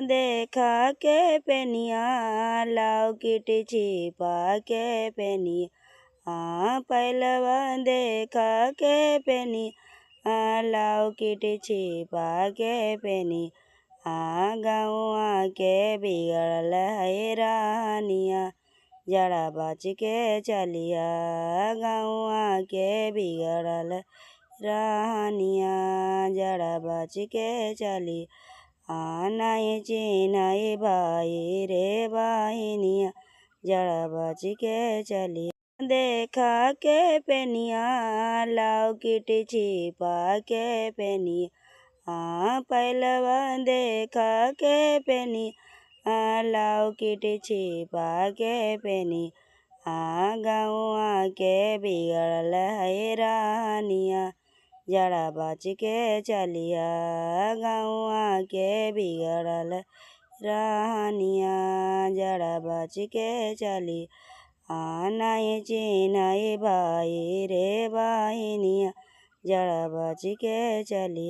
देखा के पेनिया लाव किट छिपा के पेनिया पहलवा देखा के पेनिया लाव किट छिपा के पेनिया गौआ के बिगड़ल है रानिया जरा बच के चलिया गौआ के बिगड़ल रानिया जरा बच के चली नहीं चिन्ह भाई रे बहिनिया जरा बच के चली देखा के पेनिया लाव किट छिपा के पेनिया पहलवा देखा के पेनिया लाव किट छिपा के पेनिया गौआ के बिगड़ल है रानिया जरा बच के चलिया गौआ के बिगड़ल रानिया जरा बच के चली नहीं चिन्ह भाई रे बहिनिया जरा बच के चली।